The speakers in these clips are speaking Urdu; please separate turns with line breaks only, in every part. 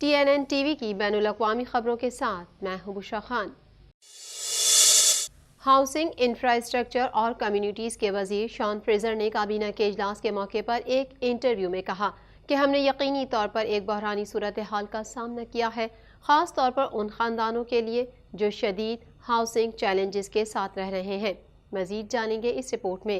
TNN ٹی وی کی بین الاقوامی خبروں کے ساتھ میں ہوں بشرا خان۔ ہاؤسنگ، انفراسٹرکچر اور کمیونٹیز کے وزیر شان فریزر نے کابینہ کے اجلاس کے موقع پر ایک انٹرویو میں کہا کہ ہم نے یقینی طور پر ایک بحرانی صورتحال کا سامنا کیا ہے، خاص طور پر ان خاندانوں کے لیے جو شدید ہاؤسنگ چیلنجز کے ساتھ رہ رہے ہیں۔ مزید جانیں گے اس رپورٹ میں۔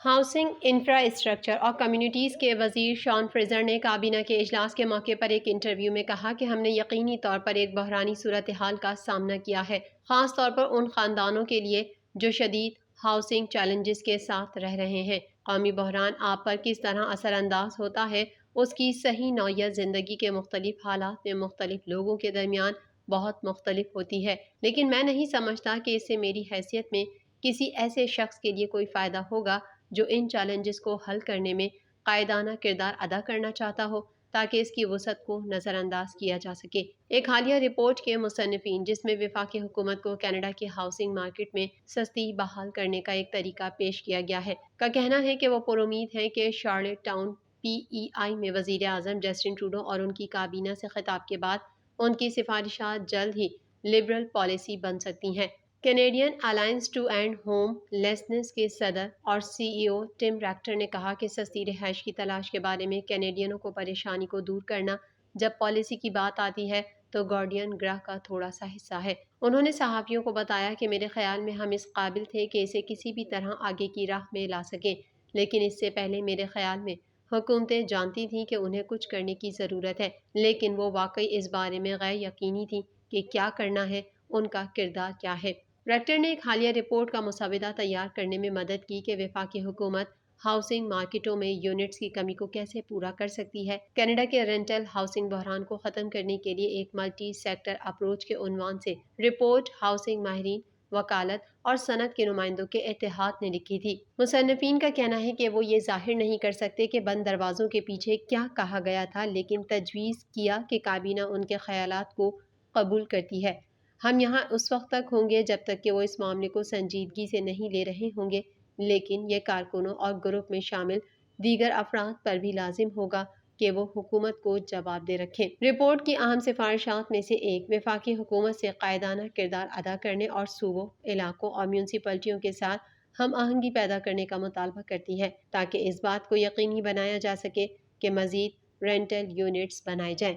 ہاؤسنگ، انفراسٹرکچر اور کمیونٹیز کے وزیر شان فریزر نے کابینہ کے اجلاس کے موقع پر ایک انٹرویو میں کہا کہ ہم نے یقینی طور پر ایک بحرانی صورتحال کا سامنا کیا ہے، خاص طور پر ان خاندانوں کے لیے جو شدید ہاؤسنگ چیلنجز کے ساتھ رہ رہے ہیں۔ قومی بحران آپ پر کس طرح اثر انداز ہوتا ہے، اس کی صحیح نوعیت زندگی کے مختلف حالات میں مختلف لوگوں کے درمیان بہت مختلف ہوتی ہے، لیکن میں نہیں سمجھتا کہ اس سے میری حیثیت میں کسی ایسے شخص کے لیے کوئی فائدہ ہوگا جو ان چیلنجز کو حل کرنے میں قائدانہ کردار ادا کرنا چاہتا ہو تاکہ اس کی وسعت کو نظر انداز کیا جا سکے۔ ایک حالیہ رپورٹ کے مصنفین، جس میں وفاقی حکومت کو کینیڈا کی ہاؤسنگ مارکیٹ میں سستی بحال کرنے کا ایک طریقہ پیش کیا گیا ہے، کا کہنا ہے کہ وہ پرامید ہیں کہ شارلٹ ٹاؤن PEI میں وزیر اعظم جسٹن ٹروڈو اور ان کی کابینہ سے خطاب کے بعد ان کی سفارشات جلد ہی لبرل پالیسی بن سکتی ہیں۔ Canadian alliance to end homelessness کے صدر اور CEO ٹم ریکٹر نے کہا کہ سستی رہائش کی تلاش کے بارے میں کینیڈینوں کو پریشانی کو دور کرنا جب پالیسی کی بات آتی ہے تو گارڈین گراہ کا تھوڑا سا حصہ ہے۔ انہوں نے صحافیوں کو بتایا کہ میرے خیال میں ہم اس قابل تھے کہ اسے کسی بھی طرح آگے کی راہ میں لا سکیں، لیکن اس سے پہلے میرے خیال میں حکومتیں جانتی تھیں کہ انہیں کچھ کرنے کی ضرورت ہے، لیکن وہ واقعی اس بارے میں غیر یقینی تھیں کہ کیا کرنا ہے، ان کا کردار کیا ہے۔ ریکٹر نے ایک حالیہ رپورٹ کا مسودہ تیار کرنے میں مدد کی کہ وفاقی حکومت ہاؤسنگ مارکیٹوں میں یونٹس کی کمی کو کیسے پورا کر سکتی ہے۔ کینیڈا کے رینٹل ہاؤسنگ بحران کو ختم کرنے کے لیے ایک ملٹی سیکٹر اپروچ کے عنوان سے رپورٹ ہاؤسنگ ماہرین، وکالت اور صنعت کے نمائندوں کے اتحاد نے لکھی تھی۔ مصنفین کا کہنا ہے کہ وہ یہ ظاہر نہیں کر سکتے کہ بند دروازوں کے پیچھے کیا کہا گیا تھا، لیکن تجویز کیا کہ کابینہ ان کے خیالات کو قبول کرتی ہے۔ ہم یہاں اس وقت تک ہوں گے جب تک کہ وہ اس معاملے کو سنجیدگی سے نہیں لے رہے ہوں گے، لیکن یہ کارکنوں اور گروپ میں شامل دیگر افراد پر بھی لازم ہوگا کہ وہ حکومت کو جواب دہ رکھیں۔ رپورٹ کی اہم سفارشات میں سے ایک وفاقی حکومت سے قائدانہ کردار ادا کرنے اور صوبوں، علاقوں اور میونسپلٹیوں کے ساتھ ہم آہنگی پیدا کرنے کا مطالبہ کرتی ہے تاکہ اس بات کو یقینی بنایا جا سکے کہ مزید رینٹل یونٹس بنائے جائیں۔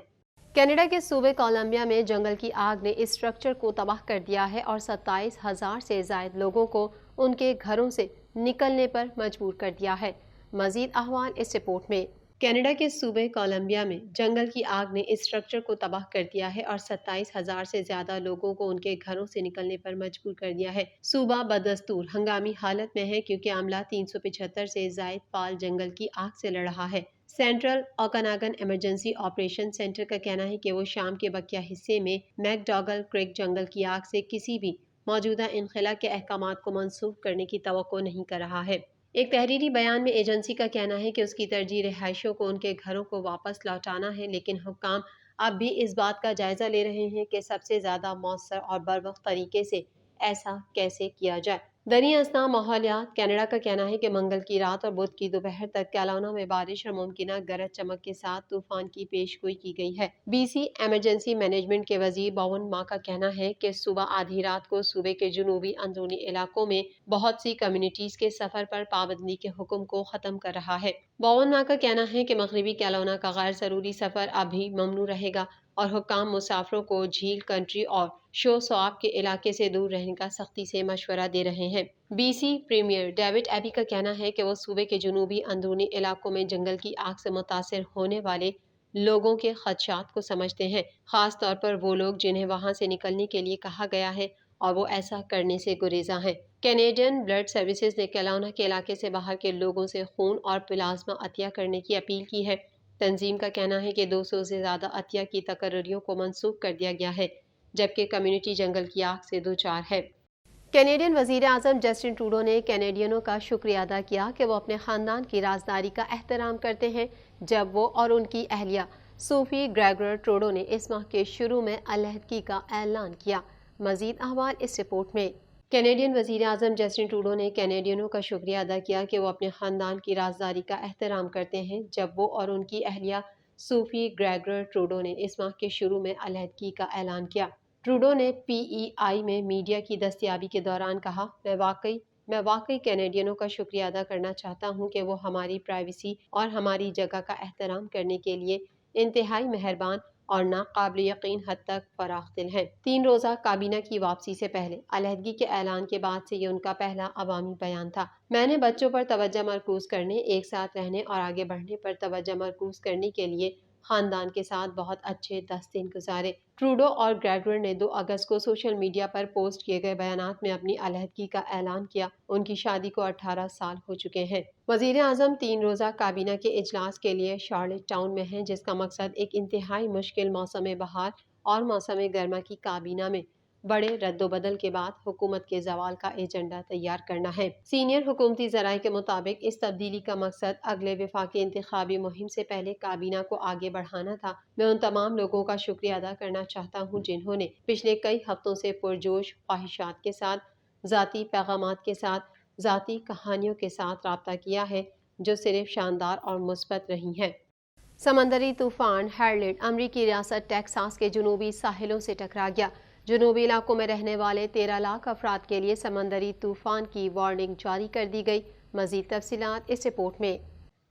کینیڈا کے صوبے کولمبیا میں جنگل کی آگ نے اسٹرکچر کو تباہ کر دیا ہے اور 27,000 سے زائد لوگوں کو ان کے گھروں سے نکلنے پر مجبور کر دیا ہے۔ مزید احوال اس رپورٹ میں۔ کینیڈا کے صوبے کولمبیا میں جنگل کی آگ نے اسٹرکچر کو تباہ کر دیا ہے اور 27,000 سے زیادہ لوگوں کو ان کے گھروں سے نکلنے پر مجبور کر دیا ہے۔ صوبہ بدستور ہنگامی حالت میں ہے کیونکہ عملہ 375 سے زائد فال جنگل کی آگ سے لڑ رہا ہے۔ سینٹرل اوکناگن ایمرجنسی آپریشن سینٹر کا کہنا ہے کہ وہ شام کے بقیہ حصے میں میک ڈاگل کریک جنگل کی آگ سے کسی بھی موجودہ انخلا کے احکامات کو منسوخ کرنے کی توقع نہیں کر رہا ہے۔ ایک تحریری بیان میں ایجنسی کا کہنا ہے کہ اس کی ترجیح رہائشیوں کو ان کے گھروں کو واپس لوٹانا ہے، لیکن حکام اب بھی اس بات کا جائزہ لے رہے ہیں کہ سب سے زیادہ مؤثر اور بروقت طریقے سے ایسا کیسے کیا جائے۔ دریں اثنا ماحولیات کینیڈا کا کہنا ہے کہ منگل کی رات اور بدھ کی دوپہر تک کیلونا میں بارش اور ممکنہ گرج چمک کے ساتھ طوفان کی پیش گوئی کی گئی ہے۔ BC ایمرجنسی مینجمنٹ کے وزیر باون ما کا کہنا ہے کہ صبح آدھی رات کو صوبے کے جنوبی اندرونی علاقوں میں بہت سی کمیونٹیز کے سفر پر پابندی کے حکم کو ختم کر رہا ہے۔ باون ما کا کہنا ہے کہ مغربی کیلونا کا غیر ضروری سفر اب بھی ممنوع رہے گا اور حکام مسافروں کو جھیل، کنٹری اور شو سواب کے علاقے سے دور رہنے کا سختی سے مشورہ دے رہے ہیں۔ BC پریمیئر ڈیوڈ ایبی کا کہنا ہے کہ وہ صوبے کے جنوبی اندرونی علاقوں میں جنگل کی آگ سے متاثر ہونے والے لوگوں کے خدشات کو سمجھتے ہیں، خاص طور پر وہ لوگ جنہیں وہاں سے نکلنے کے لیے کہا گیا ہے اور وہ ایسا کرنے سے گریزاں ہیں۔ کینیڈین بلڈ سروسز نے کیلونا کے علاقے سے باہر کے لوگوں سے خون اور پلازما عطیہ کرنے کی اپیل کی ہے۔ تنظیم کا کہنا ہے کہ 200 سے زیادہ عطیہ کی تقرریوں کو منسوخ کر دیا گیا ہے، جبکہ کمیونٹی جنگل کی آگ سے دوچار ہے۔ کینیڈین وزیر اعظم جسٹن ٹروڈو نے کینیڈینوں کا شکریہ ادا کیا کہ وہ اپنے خاندان کی رازداری کا احترام کرتے ہیں جب وہ اور ان کی اہلیہ صوفی گریگور ٹروڈو نے اس ماہ کے شروع میں علیحدگی کا اعلان کیا۔ مزید احوال اس رپورٹ میں۔ کینیڈین وزیر اعظم جسٹن ٹروڈو نے کینیڈینوں کا شکریہ ادا کیا کہ وہ اپنے خاندان کی رازداری کا احترام کرتے ہیں جب وہ اور ان کی اہلیہ صوفی گریگر ٹروڈو نے اس ماہ کے شروع میں علیحدگی کا اعلان کیا۔ ٹروڈو نے پی ای آئی میں میڈیا کی دستیابی کے دوران کہا، میں واقعی کینیڈینوں کا شکریہ ادا کرنا چاہتا ہوں کہ وہ ہماری پرائیویسی اور ہماری جگہ کا احترام کرنے کے لیے انتہائی مہربان اور ناقابل یقین حد تک فراخ دل ہیں۔ 3 روزہ کابینہ کی واپسی سے پہلے علیحدگی کے اعلان کے بعد سے یہ ان کا پہلا عوامی بیان تھا۔ میں نے بچوں پر توجہ مرکوز کرنے، ایک ساتھ رہنے اور آگے بڑھنے پر توجہ مرکوز کرنے کے لیے خاندان کے ساتھ بہت اچھے 10 دن گزارے۔ ٹروڈو اور گریگر نے 2 اگست کو سوشل میڈیا پر پوسٹ کیے گئے بیانات میں اپنی علیحدگی کا اعلان کیا۔ ان کی شادی کو 18 سال ہو چکے ہیں۔ وزیر اعظم 3 روزہ کابینہ کے اجلاس کے لیے شارلٹ ٹاؤن میں ہیں، جس کا مقصد ایک انتہائی مشکل موسم بہار اور موسم گرما کی کابینہ میں بڑے رد و بدل کے بعد حکومت کے زوال کا ایجنڈا تیار کرنا ہے۔ سینئر حکومتی ذرائع کے مطابق اس تبدیلی کا مقصد اگلے وفاقی انتخابی مہم سے پہلے کابینہ کو آگے بڑھانا تھا۔ میں ان تمام لوگوں کا شکریہ ادا کرنا چاہتا ہوں جنہوں نے پچھلے کئی ہفتوں سے پرجوش خواہشات کے ساتھ، ذاتی پیغامات کے ساتھ، ذاتی کہانیوں کے ساتھ رابطہ کیا ہے جو صرف شاندار اور مثبت رہی ہیں۔ سمندری طوفان ہیرلڈ امریکی ریاست ٹیکساس کے جنوبی ساحلوں سے ٹکرا گیا۔ جنوبی علاقوں میں رہنے والے 13 لاکھ افراد کے لیے سمندری طوفان کی وارننگ جاری کر دی گئی۔ مزید تفصیلات اس رپورٹ میں۔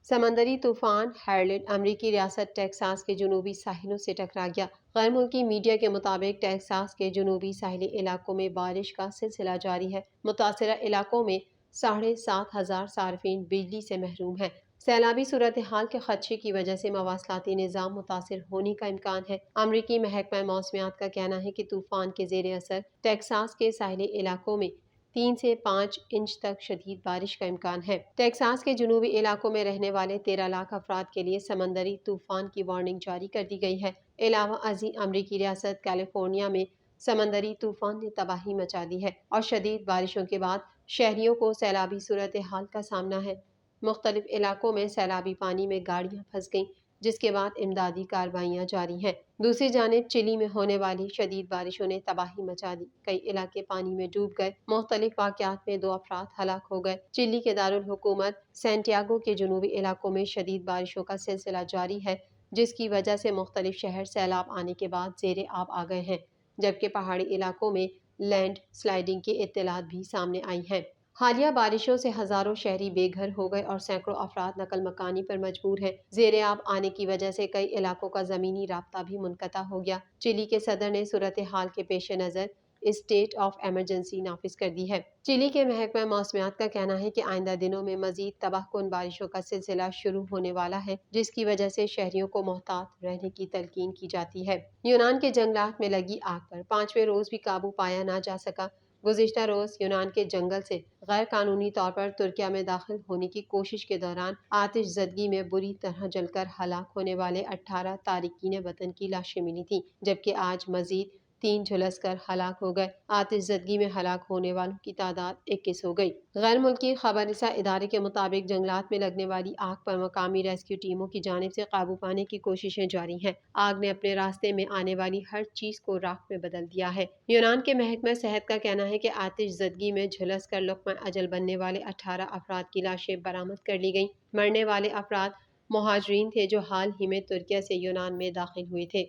سمندری طوفان ہیرلڈ امریکی ریاست ٹیکساس کے جنوبی ساحلوں سے ٹکرا گیا۔ غیر ملکی میڈیا کے مطابق ٹیکساس کے جنوبی ساحلی علاقوں میں بارش کا سلسلہ جاری ہے۔ متاثرہ علاقوں میں 7,500 صارفین بجلی سے محروم ہیں۔ سیلابی صورتحال کے خدشے کی وجہ سے مواصلاتی نظام متاثر ہونے کا امکان ہے۔ امریکی محکمہ موسمیات کا کہنا ہے کہ طوفان کے زیر اثر ٹیکساس کے ساحلی علاقوں میں 3 سے 5 انچ تک شدید بارش کا امکان ہے۔ ٹیکساس کے جنوبی علاقوں میں رہنے والے 13 لاکھ افراد کے لیے سمندری طوفان کی وارننگ جاری کر دی گئی ہے۔ علاوہ ازیں امریکی ریاست کیلیفورنیا میں سمندری طوفان نے تباہی مچا دی ہے اور شدید بارشوں کے بعد شہریوں کو سیلابی صورتحال کا سامنا ہے۔ مختلف علاقوں میں سیلابی پانی میں گاڑیاں پھنس گئیں، جس کے بعد امدادی کارروائیاں جاری ہیں۔ دوسری جانب چلی میں ہونے والی شدید بارشوں نے تباہی مچا دی، کئی علاقے پانی میں ڈوب گئے۔ مختلف واقعات میں 2 افراد ہلاک ہو گئے۔ چلی کے دارالحکومت سینٹیاگو کے جنوبی علاقوں میں شدید بارشوں کا سلسلہ جاری ہے، جس کی وجہ سے مختلف شہر سیلاب آنے کے بعد زیر آب آ گئے ہیں، جبکہ پہاڑی علاقوں میں لینڈ سلائیڈنگ کی اطلاعات بھی سامنے آئی ہیں۔ حالیہ بارشوں سے ہزاروں شہری بے گھر ہو گئے اور سینکڑوں افراد نقل مکانی پر مجبور ہیں۔ زیر آب آنے کی وجہ سے کئی علاقوں کا زمینی رابطہ بھی منقطع ہو گیا۔ چلی کے صدر نے صورتحال کے پیش نظر اسٹیٹ آف ایمرجنسی نافذ کر دی ہے۔ چلی کے محکمہ موسمیات کا کہنا ہے کہ آئندہ دنوں میں مزید تباہ کن بارشوں کا سلسلہ شروع ہونے والا ہے، جس کی وجہ سے شہریوں کو محتاط رہنے کی تلقین کی جاتی ہے۔ یونان کے جنگلات میں لگی آگ پر 5ویں روز بھی قابو پایا نہ جا سکا۔ گزشتہ روز یونان کے جنگل سے غیر قانونی طور پر ترکیہ میں داخل ہونے کی کوشش کے دوران آتش زدگی میں بری طرح جل کر ہلاک ہونے والے 18 تارکین وطن کی لاشیں ملی تھیں، جبکہ آج مزید 3 جھلس کر ہلاک ہو گئے۔ آتش زدگی میں ہلاک ہونے والوں کی تعداد 21 ہو گئی۔ غیر ملکی خبر رساں ادارے کے مطابق جنگلات میں لگنے والی آگ پر مقامی ریسکیو ٹیموں کی جانب سے قابو پانے کی کوششیں جاری ہیں۔ آگ نے اپنے راستے میں آنے والی ہر چیز کو راکھ میں بدل دیا ہے۔ یونان کے محکمہ صحت کا کہنا ہے کہ آتش زدگی میں جھلس کر لقمہ اجل بننے والے 18 افراد کی لاشیں برآمد کر لی گئیں۔ مرنے والے افراد مہاجرین تھے جو حال ہی میں ترکیہ سے یونان میں داخل ہوئے تھے۔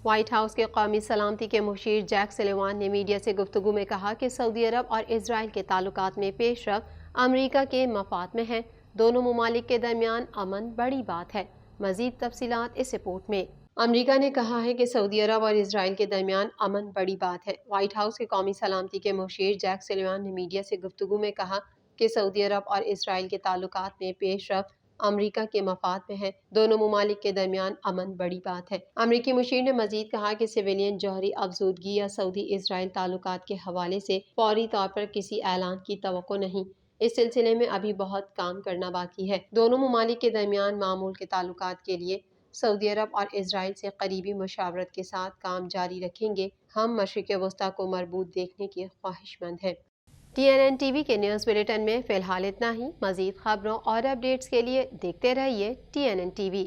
وائٹ ہاؤس کے قومی سلامتی کے مشیر جیک سلیوان نے میڈیا سے گفتگو میں کہا کہ سعودی عرب اور اسرائیل کے تعلقات میں پیش رفت امریکہ کے مفاد میں ہے۔ دونوں ممالک کے درمیان امن بڑی بات ہے۔ مزید تفصیلات اس رپورٹ میں۔ امریکہ نے کہا ہے کہ سعودی عرب اور اسرائیل کے درمیان امن بڑی بات ہے۔ وائٹ ہاؤس کے قومی سلامتی کے مشیر جیک سلیوان نے میڈیا سے گفتگو میں کہا کہ سعودی عرب اور اسرائیل کے تعلقات میں پیش رفت امریکہ کے مفاد میں ہے۔ دونوں ممالک کے درمیان امن بڑی بات ہے۔ امریکی مشیر نے مزید کہا کہ سویلین جوہری افزودگی یا سعودی اسرائیل تعلقات کے حوالے سے فوری طور پر کسی اعلان کی توقع نہیں۔ اس سلسلے میں ابھی بہت کام کرنا باقی ہے۔ دونوں ممالک کے درمیان معمول کے تعلقات کے لیے سعودی عرب اور اسرائیل سے قریبی مشاورت کے ساتھ کام جاری رکھیں گے۔ ہم مشرق وسطیٰ کو مربوط دیکھنے کے خواہش مند ہیں۔ TNN TV کے نیوز بلیٹن میں فی الحال اتنا ہی۔ مزید خبروں اور اپڈیٹس کے لیے دیکھتے رہیے TNN TV۔